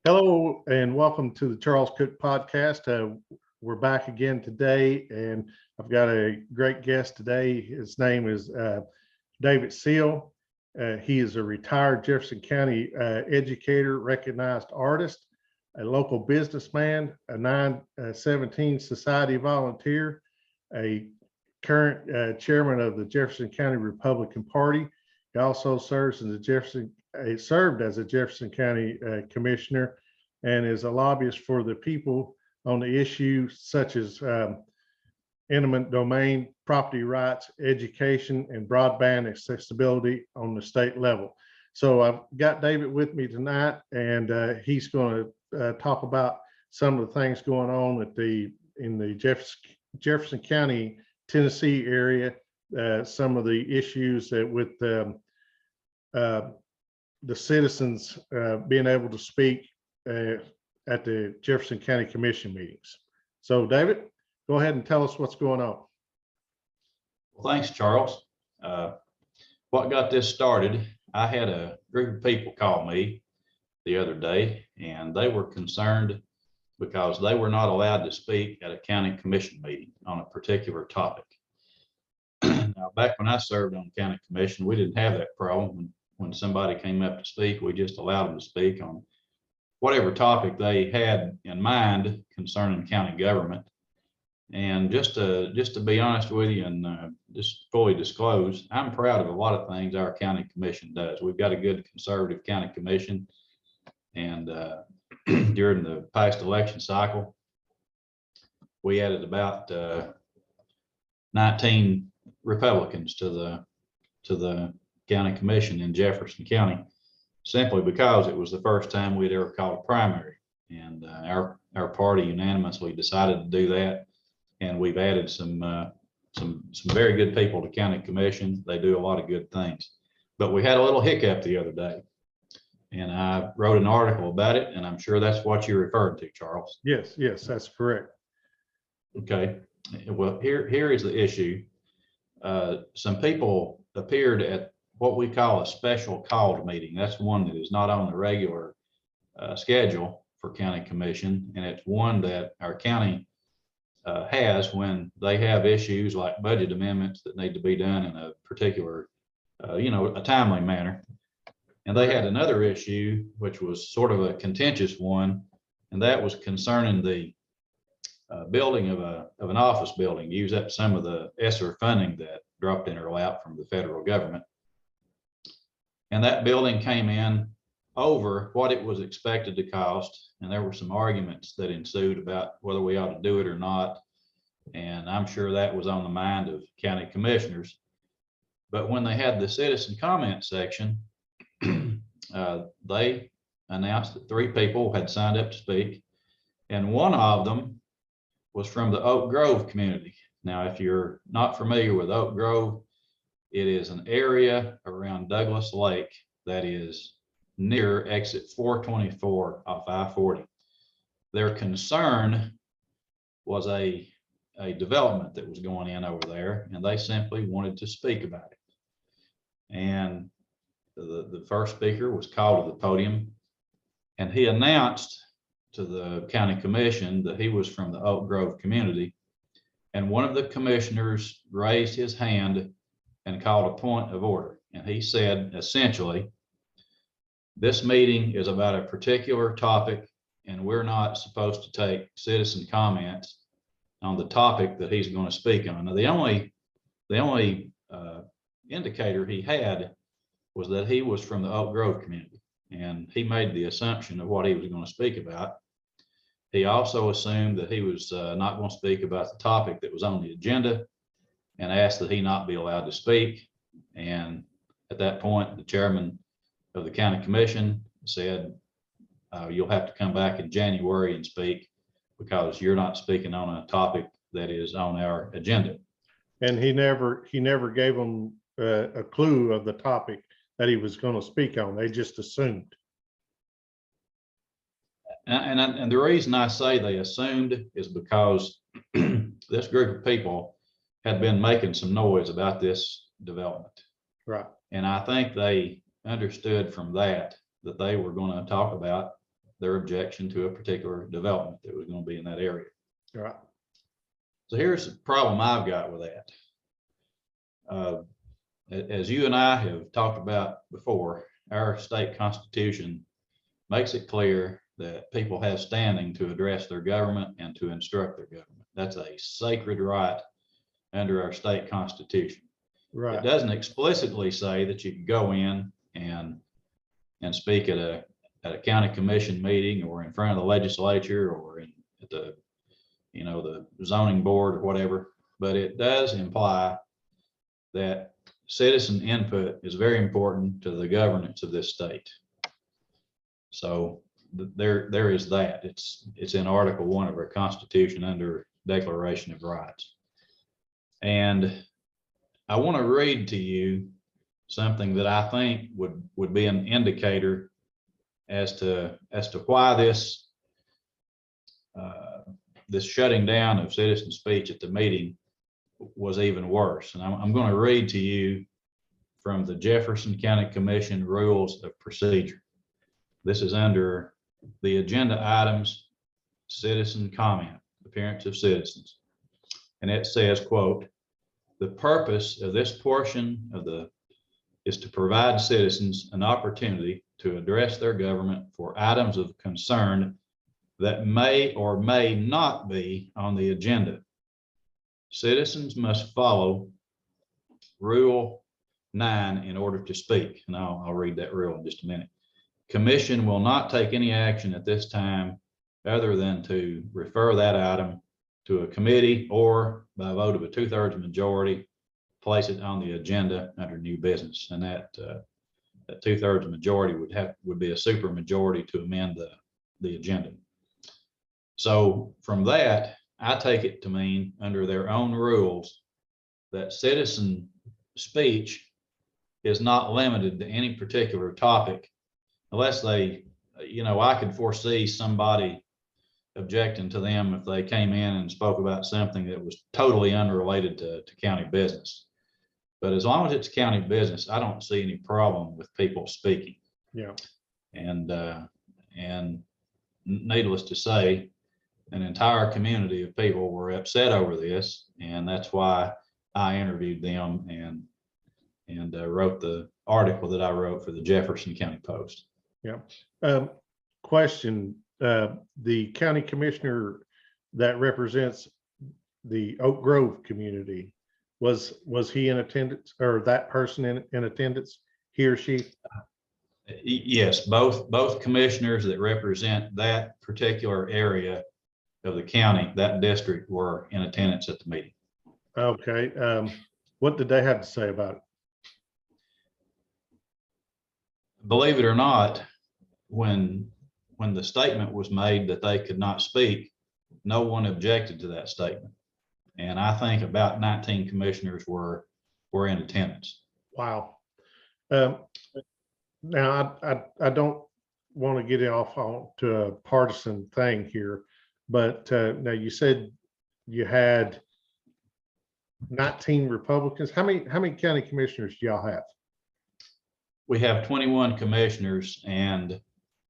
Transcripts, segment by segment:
Hello and welcome to the Charles Cook Podcast. We're back again today, and I've got a great guest today. His name is David Seal. He is a retired Jefferson County educator, recognized artist, a local businessman, a 917 Society volunteer, a current chairman of the Jefferson County Republican Party. He also served as a Jefferson County commissioner and is a lobbyist for the people on the issues such as eminent domain, property rights, education, and broadband accessibility on the state level. So I've got David with me tonight, and he's going to talk about some of the things going on in the Jefferson County, Tennessee area, some of the issues that with the citizens being able to speak at the Jefferson County Commission meetings. So David, go ahead and tell us what's going on. Well, thanks, Charles. What got this started, I had a group of people call me the other day, and they were concerned because they were not allowed to speak at a county commission meeting on a particular topic. Now, back when I served on the county commission, we didn't have that problem. When somebody came up to speak, we just allowed them to speak on whatever topic they had in mind concerning county government. And just to be honest with you and just fully disclose, I'm proud of a lot of things our county commission does. We've got a good conservative county commission, and during the past election cycle, we added about 19 Republicans to the county commission in Jefferson County, simply because it was the first time we'd ever called a primary, and our party unanimously decided to do that. And we've added some very good people to county commission. They do a lot of good things, but we had a little hiccup the other day, and I wrote an article about it, and I'm sure that's what you referred to, Charles. Yes, that's correct. Okay, well, here is the issue. Some people appeared at what we call a special called meeting. That's one that is not on the regular schedule for county commission, and it's one that our county has when they have issues like budget amendments that need to be done in a particular, a timely manner. And they had another issue, which was sort of a contentious one, and that was concerning the building of an office building, use up some of the ESSER funding that dropped in her lap from the federal government. And that building came in over what it was expected to cost. And there were some arguments that ensued about whether we ought to do it or not. And I'm sure that was on the mind of county commissioners. But when they had the citizen comment section, they announced that 3 people had signed up to speak. And one of them was from the Oak Grove community. Now, if you're not familiar with Oak Grove, it is an area around Douglas Lake that is near exit 424 off I-40. Their concern was a development that was going in over there, and they simply wanted to speak about it. And the first speaker was called to the podium, and he announced to the county commission that he was from the Oak Grove community. And one of the commissioners raised his hand and called a point of order. And he said, essentially, this meeting is about a particular topic, and we're not supposed to take citizen comments on the topic that he's going to speak on. Now, the only indicator he had was that he was from the Oak Grove community, and he made the assumption of what he was going to speak about. He also assumed that he was not going to speak about the topic that was on the agenda, and asked that he not be allowed to speak. And at that point, the chairman of the county commission said, you'll have to come back in January and speak, because you're not speaking on a topic that is on our agenda. And he never gave them a clue of the topic that he was going to speak on. They just assumed. And the reason I say they assumed is because this group of people had been making some noise about this development. Right. And I think they understood from that they were going to talk about their objection to a particular development that was going to be in that area. All right. So here's the problem I've got with that. As you and I have talked about before, our state constitution makes it clear that people have standing to address their government and to instruct their government. That's a sacred right under our state constitution. Right. It doesn't explicitly say that you can go in and speak at a county commission meeting or in front of the legislature or at the zoning board or whatever, but it does imply that citizen input is very important to the governance of this state. So there is that. It's in Article 1 of our Constitution under Declaration of Rights. And I want to read to you something that I think would be an indicator as to why this shutting down of citizen speech at the meeting was even worse. And I'm going to read to you from the Jefferson County Commission Rules of Procedure. This is under the agenda items, citizen comment, appearance of citizens. And it says, quote, "The purpose of this portion is to provide citizens an opportunity to address their government for items of concern that may or may not be on the agenda. Citizens must follow Rule 9 in order to speak." And I'll read that rule in just a minute. "Commission will not take any action at this time other than to refer that item to a committee or by a vote of a 2/3 majority, place it on the agenda under new business." And that 2/3 majority would be a super majority to amend the agenda. So from that, I take it to mean under their own rules that citizen speech is not limited to any particular topic unless they, I could foresee somebody objecting to them if they came in and spoke about something that was totally unrelated to county business. But as long as it's county business, I don't see any problem with people speaking. Yeah. And needless to say, an entire community of people were upset over this, and that's why I interviewed them and wrote the article that I wrote for the Jefferson County Post. Yeah. Question, the county commissioner that represents the Oak Grove community, was he in attendance, or that person in attendance, he or she? Yes, both commissioners that represent that particular area of the county, that district, were in attendance at the meeting. Okay. What did they have to say about it? Believe it or not, when the statement was made that they could not speak, no one objected to that statement. And I think about 19 commissioners were in attendance. Wow. Now, I don't want to get it off to a partisan thing here, but now you said you had 19 Republicans. How many county commissioners do y'all have? We have 21 commissioners, and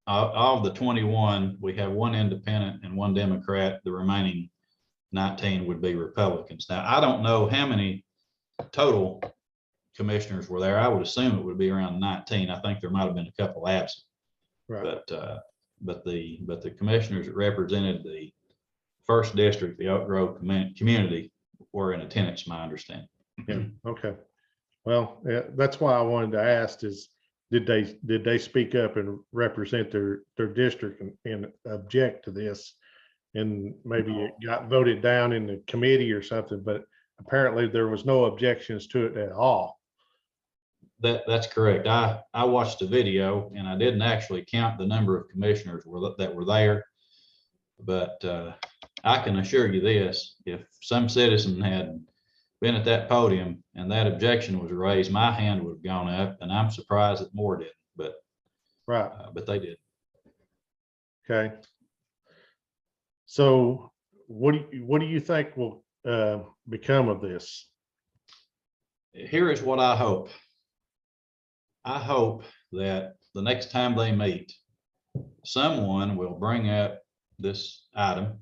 of the 21, we have one independent and one Democrat. The remaining 19 would be Republicans. Now, I don't know how many total commissioners were there. I would assume it would be around 19. I think there might have been a couple absent. Right. But the commissioners that represented the first district, the Oak Grove community, were in attendance, my understanding. Yeah. Okay. Well, yeah, that's why I wanted to ask is, did they speak up and represent their district and object to this? And maybe it got voted down in the committee or something, but apparently there was no objections to it at all. That's correct. I watched the video and I didn't actually count the number of commissioners that were there, but I can assure you this: if some citizen had been at that podium and that objection was raised, my hand would have gone up, and I'm surprised that more didn't. But right, but they did. Okay. So what do you think will become of this? Here is what I hope. I hope that the next time they meet, someone will bring up this item,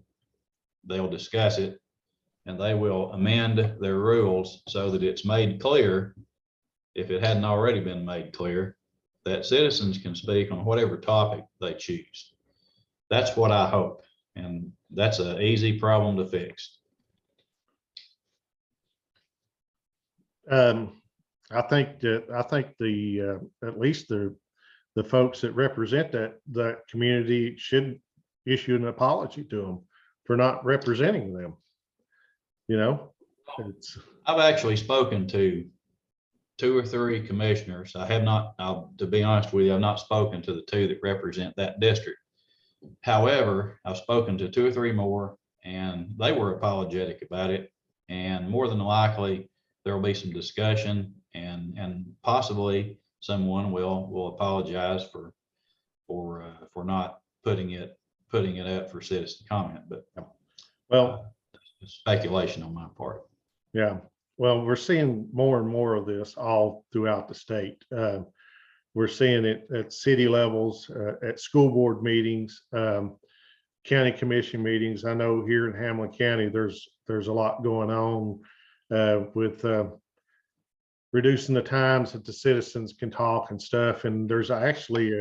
they'll discuss it, and they will amend their rules so that it's made clear, if it hadn't already been made clear, that citizens can speak on whatever topic they choose. That's what I hope, and that's an easy problem to fix. I think the at least the folks that represent that community should issue an apology to them for not representing them. You know, I've actually spoken to 2 or 3 commissioners. I have not, to be honest with you, I've not spoken to the 2 that represent that district. However, I've spoken to 2 or 3 more, and they were apologetic about it. And more than likely, there will be some discussion, and possibly someone will apologize for not putting it up for citizen comment. But well, it's speculation on my part. yeah. Well, we're seeing more and more of this all throughout the state. We're seeing it at city levels, at school board meetings, county commission meetings. I know here in Hamlin County, there's a lot going on with reducing the times that the citizens can talk and stuff. And there's actually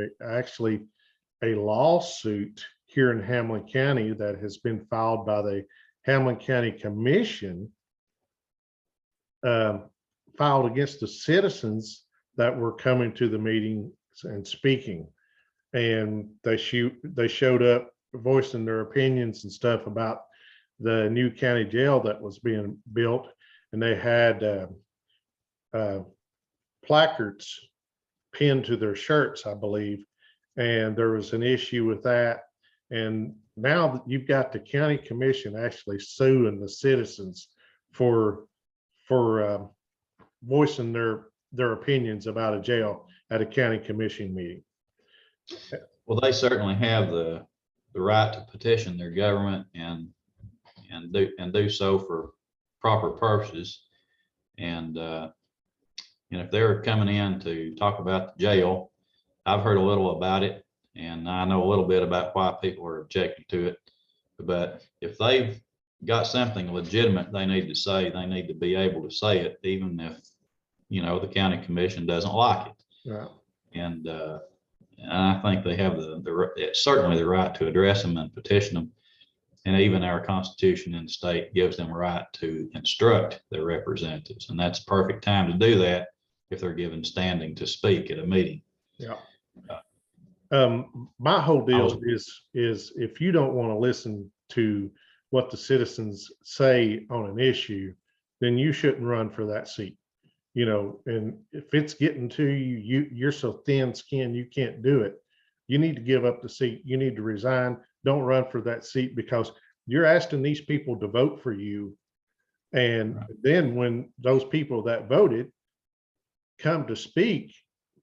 a lawsuit here in Hamlin County that has been filed by the Hamlin County Commission, filed against the citizens that were coming to the meetings and speaking. And they showed up voicing their opinions and stuff about the new county jail that was being built. And they had placards pinned to their shirts, I believe. And there was an issue with that. And now you've got the county commission actually suing the citizens for voicing their opinions about a jail at a county commission meeting. Well, they certainly have the right to petition their government and do so for proper purposes. And if they're coming in to talk about the jail, I've heard a little about it, and I know a little bit about why people are objecting to it. But if they've got something legitimate they need to say, they need to be able to say it, even if the county commission doesn't like it. Yeah. And I think they have certainly the right to address them and petition them. And even our Constitution in the state gives them a right to instruct their representatives. And that's a perfect time to do that if they're given standing to speak at a meeting. Yeah. My whole deal is if you don't want to listen to what the citizens say on an issue, then you shouldn't run for that seat. And if it's getting to you're so thin skinned, you can't do it. You need to give up the seat. You need to resign. Don't run for that seat, because you're asking these people to vote for you. And then when those people that voted come to speak,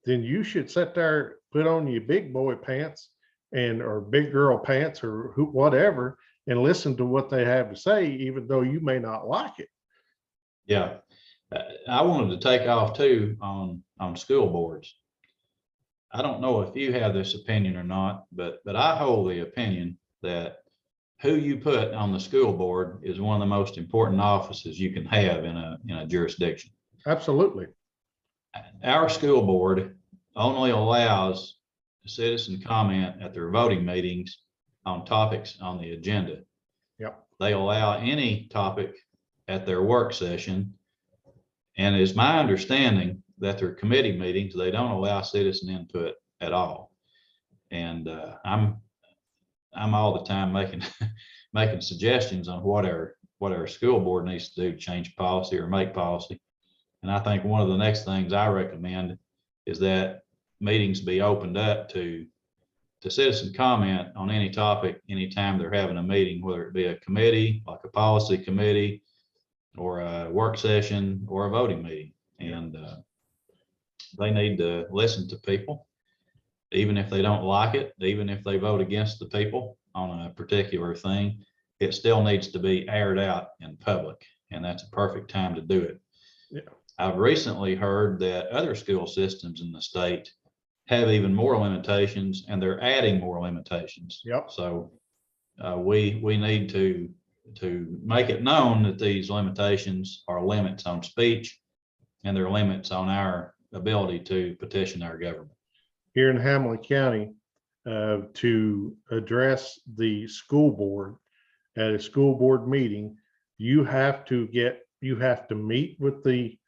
then you should sit there, put on your big boy pants or big girl pants or whatever, and listen to what they have to say, even though you may not like it. Yeah. I wanted to take off too on school boards. I don't know if you have this opinion or not, but I hold the opinion that who you put on the school board is one of the most important offices you can have in a jurisdiction. Absolutely. Our school board only allows citizen comment at their voting meetings on topics on the agenda. Yep. They allow any topic at their work session. And it's my understanding that their committee meetings, they don't allow citizen input at all. And I'm all the time making suggestions on what our school board needs to do to change policy or make policy. And I think one of the next things I recommend is that meetings be opened up to citizen comment on any topic, anytime they're having a meeting, whether it be a committee, like a policy committee, or a work session, or a voting meeting. And they need to listen to people, even if they don't like it, even if they vote against the people on a particular thing. It still needs to be aired out in public, and that's a perfect time to do it. Yeah. I've recently heard that other school systems in the state have even more limitations, and they're adding more limitations. Yep. So we need to make it known that these limitations are limits on speech, and they're limits on our ability to petition our government. Here in Hamilton County, to address the school board at a school board meeting, you have to meet with the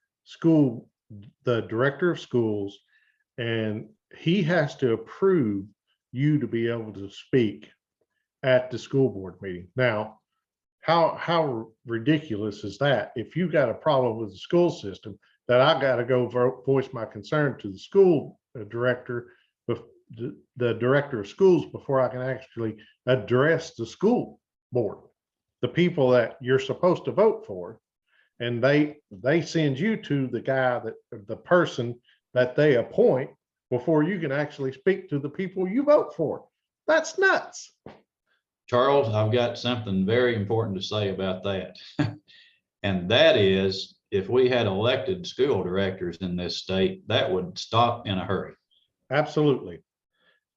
director of schools, and he has to approve you to be able to speak at the school board meeting. Now, how ridiculous is that? If you've got a problem with the school system, that I got to go voice my concern to the school director, the director of schools, before I can actually address the school board, the people that you're supposed to vote for. And they send you to the person that they appoint before you can actually speak to the people you vote for. That's nuts. Charles, I've got something very important to say about that. And that is, if we had elected school directors in this state, that would stop in a hurry. Absolutely.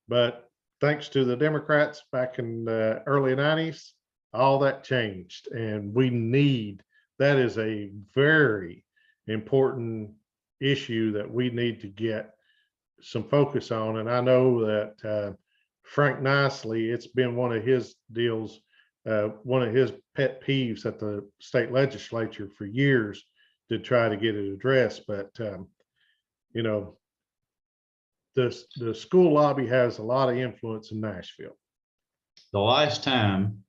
But thanks to the Democrats back in the early 90s, all that changed. And that is a very important issue that we need to get some focus on. And I know that Frank Nicely, it's been one of his deals, one of his pet peeves at the state legislature for years to try to get it addressed. But, you know, the school lobby has a lot of influence in Nashville. The last time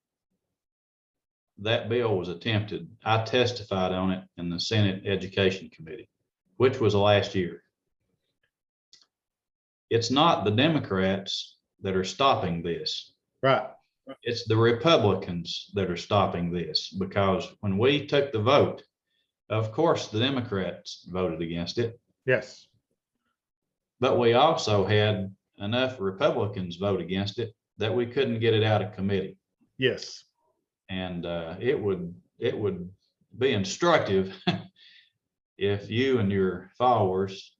that bill was attempted, I testified on it in the Senate Education Committee, which was last year. It's not the Democrats that are stopping this. Right. It's the Republicans that are stopping this, because when we took the vote, of course, the Democrats voted against it. Yes. But we also had enough Republicans vote against it that we couldn't get it out of committee. Yes. And it would be instructive if you and your followers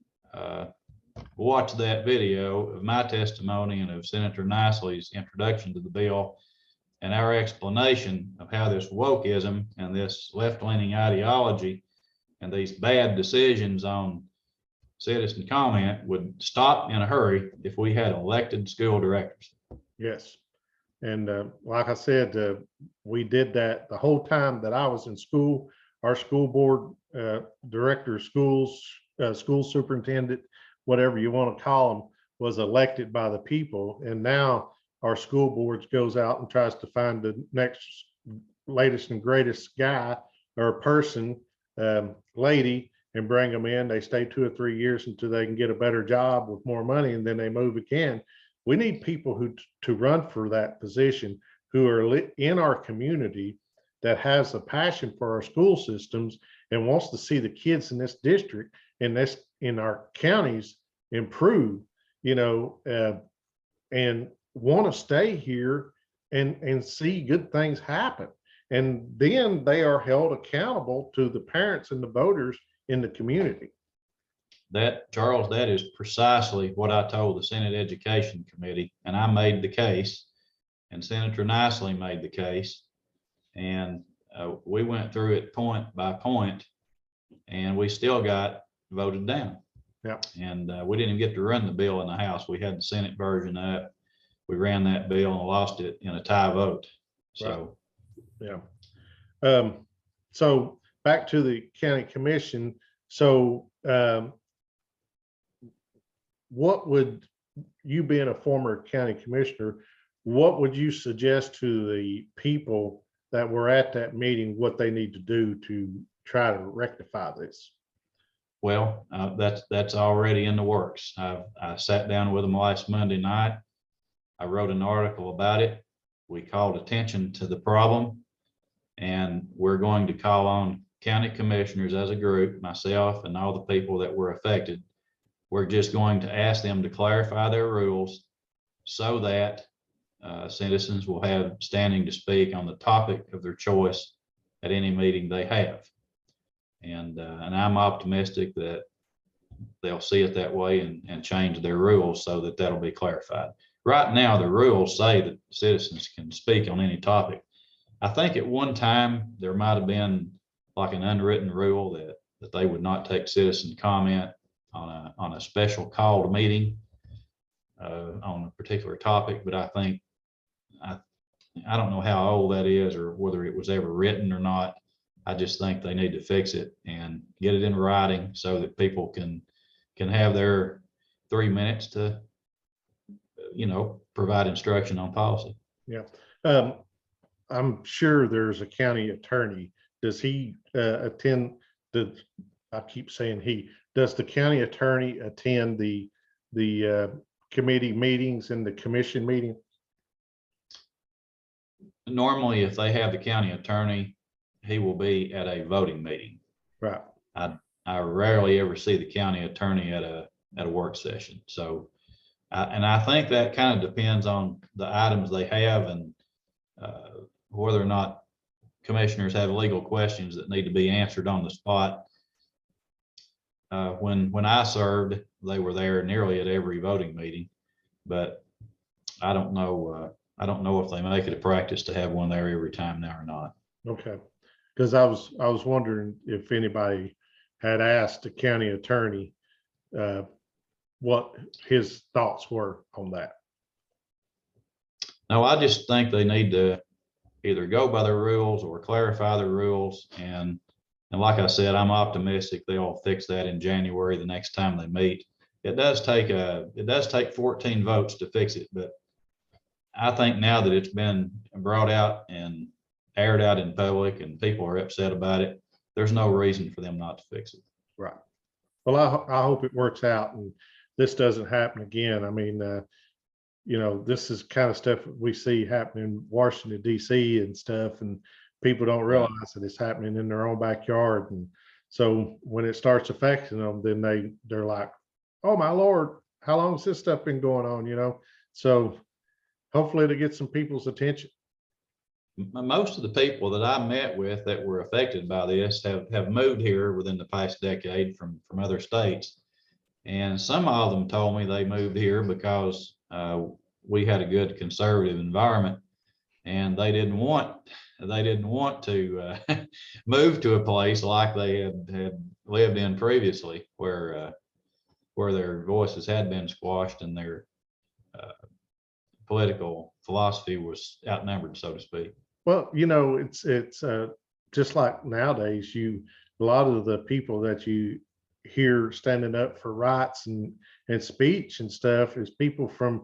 watch that video of my testimony and of Senator Nicely's introduction to the bill and our explanation of how this wokeism and this left-leaning ideology and these bad decisions on citizen comment would stop in a hurry if we had elected school directors. Yes. And like I said, we did that the whole time that I was in school. Our school board director of schools, school superintendent, whatever you want to call them, was elected by the people. And now our school boards goes out and tries to find the next latest and greatest guy or person, lady, and bring them in. They stay 2 or 3 years until they can get a better job with more money, and then they move again. We need people to run for that position who are in our community, that has a passion for our school systems and wants to see the kids in this district and in our counties improve, and want to stay here and see good things happen. And then they are held accountable to the parents and the voters in the community. Charles, that is precisely what I told the Senate Education Committee, and I made the case, and Senator Nicely made the case, and we went through it point by point, and we still got voted down. Yeah. And we didn't even get to run the bill in the House. We had the Senate version up. We ran that bill and lost it in a tie vote. So, right. Yeah. So back to the county commission. So what would you, being a former county commissioner, what would you suggest to the people that were at that meeting, what they need to do to try to rectify this? Well, that's already in the works. I sat down with them last Monday night. I wrote an article about it. We called attention to the problem, and we're going to call on county commissioners as a group, myself and all the people that were affected. We're just going to ask them to clarify their rules so that citizens will have standing to speak on the topic of their choice at any meeting they have. And I'm optimistic that they'll see it that way and change their rules so that that'll be clarified. Right now, the rules say that citizens can speak on any topic. I think at one time there might have been like an unwritten rule that they would not take citizen comment on a special called meeting on a particular topic. But I think I don't know how old that is or whether it was ever written or not. I just think they need to fix it and get it in writing so that people can have their 3 minutes to, provide instruction on policy. Yeah. I'm sure there's a county attorney. Does he attend I keep saying does the county attorney attend the committee meetings and the commission meeting? Normally, if they have the county attorney, he will be at a voting meeting. Right. I rarely ever see the county attorney at a work session. So, and I think that kind of depends on the items they have and whether or not commissioners have legal questions that need to be answered on the spot. When I served, they were there nearly at every voting meeting, but I don't know. I don't know if they make it a practice to have one there every time now or not. Okay, because I was wondering if anybody had asked the county attorney what his thoughts were on that. No, I just think they need to either go by the rules or clarify the rules. And like I said, I'm optimistic they'll fix that in January, the next time they meet. It does take 14 votes to fix it, but I think now that it's been brought out and aired out in public and people are upset about it, there's no reason for them not to fix it. Right. Well, I hope it works out and this doesn't happen again. I mean, this is kind of stuff we see happening in Washington, D.C. and stuff, and people don't realize that it's happening in their own backyard. And so when it starts affecting them, then they're like, oh my Lord, how long has this stuff been going on? So hopefully it'll get some people's attention. Most of the people that I met with that were affected by this have moved here within the past decade from other states. And some of them told me they moved here because we had a good conservative environment and they didn't want to move to a place like they had lived in previously where their voices had been squashed and their political philosophy was outnumbered, so to speak. Well, it's just like nowadays, a lot of the people that you hear standing up for rights and speech and stuff is people from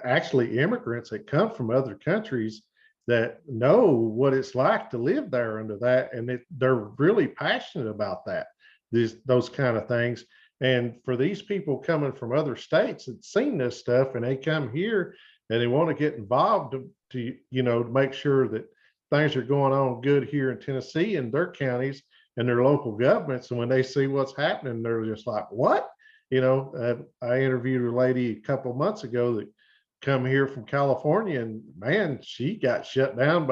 actually immigrants that come from other countries that know what it's like to live there under that. And they're really passionate about that, those kind of things. And for these people coming from other states that seen this stuff and they come here and they want to get involved to make sure that things are going on good here in Tennessee and their counties and their local governments. And when they see what's happening, they're just like, what? I interviewed a lady a couple of months ago that come here from California, and man, she got shut down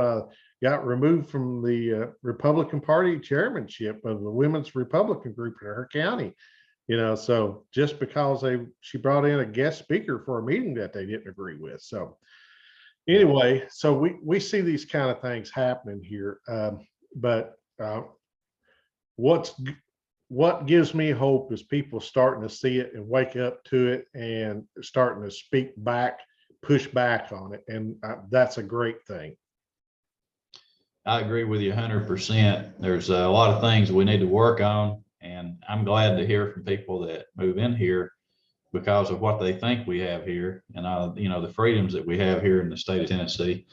got removed from the Republican Party chairmanship of the Women's Republican group in her county. So just because she brought in a guest speaker for a meeting that they didn't agree with. So anyway, so we see these kind of things happening here. But what gives me hope is people starting to see it and wake up to it and starting to speak back, push back on it. And that's a great thing. I agree with you 100%. There's a lot of things we need to work on. And I'm glad to hear from people that move in here because of what they think we have here and the freedoms that we have here in the state of Tennessee.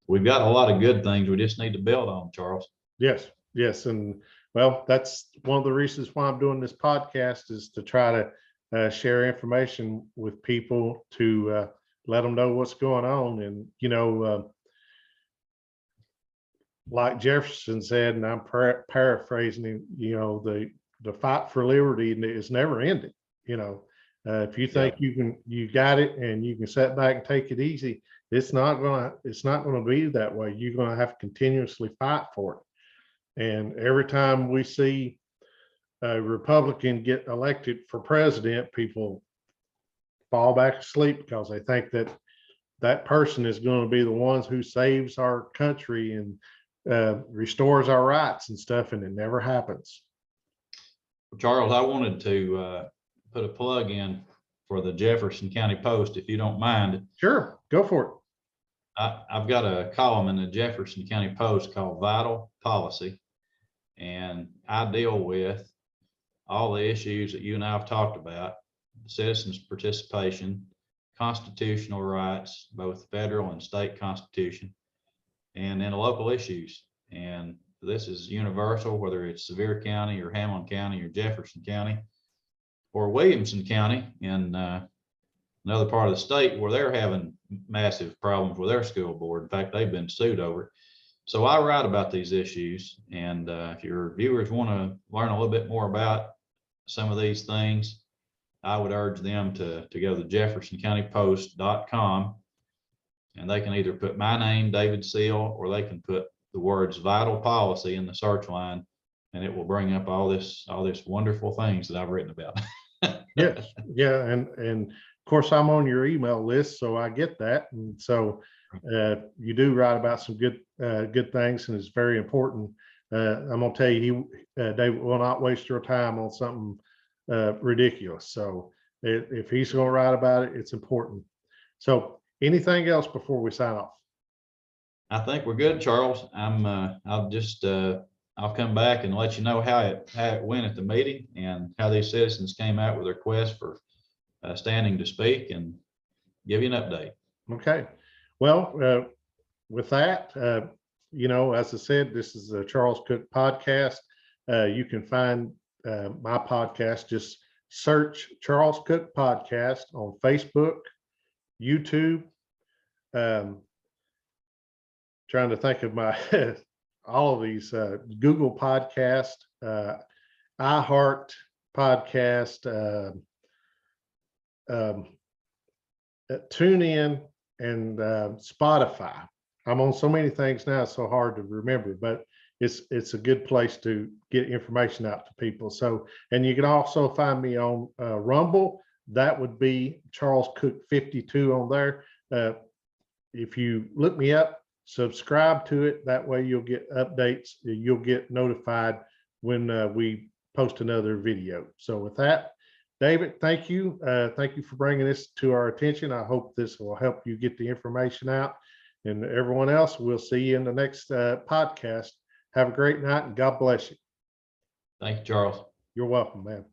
We've got a lot of good things we just need to build on, Charles. Yes. And well, that's one of the reasons why I'm doing this podcast is to try to share information with people to let them know what's going on. And, like Jefferson said, and I'm paraphrasing him, the fight for liberty is never ending. If you think you got it and you can sit back and take it easy, it's not gonna be that way. You're gonna have to continuously fight for it. And every time we see a Republican get elected for president, people fall back asleep because they think that that person is going to be the ones who saves our country and restores our rights and stuff, and it never happens. Charles, I wanted to put a plug in for the Jefferson County Post, if you don't mind. Sure, go for it. I've got a column in the Jefferson County Post called Vital Policy, and I deal with all the issues that you and I have talked about: citizens' participation, constitutional rights, both federal and state constitution, and then local issues. And this is universal, whether it's Sevier County or Hamilton County or Jefferson County or Williamson County in another part of the state where they're having massive problems with their school board. In fact, they've been sued over it. So I write about these issues, and if your viewers want to learn a little bit more about some of these things, I would urge them to go to jeffersoncountypost.com, and they can either put my name, David Seal, or they can put the words Vital Policy in the search line, and it will bring up all this wonderful things that I've written about. Yes, yeah, and of course I'm on your email list, so I get that, and so you do write about some good things, and it's very important. I'm gonna tell you, David will not waste your time on something ridiculous. So if he's gonna write about it, it's important. So anything else before we sign off? I think we're good, Charles. I'll come back and let you know how it went at the meeting and how these citizens came out with their request for standing to speak, and give you an update. Okay. Well, with that, as I said, this is the Charles Cook podcast. You can find my podcast. Just search Charles Cook Podcast on Facebook, YouTube. Trying to think of my all of these, Google Podcast, iHeart Podcast, TuneIn, and Spotify. I'm on so many things now, it's so hard to remember, but it's a good place to get information out to people. So, and you can also find me on Rumble. That would be Charles Cook 52 on there. If you look me up, subscribe to it. That way you'll get updates. You'll get notified when we post another video. So with that, David, thank you. Thank you for bringing this to our attention. I hope this will help you get the information out. And everyone else, we'll see you in the next podcast. Have a great night, and God bless you. Thank you, Charles. You're welcome, man.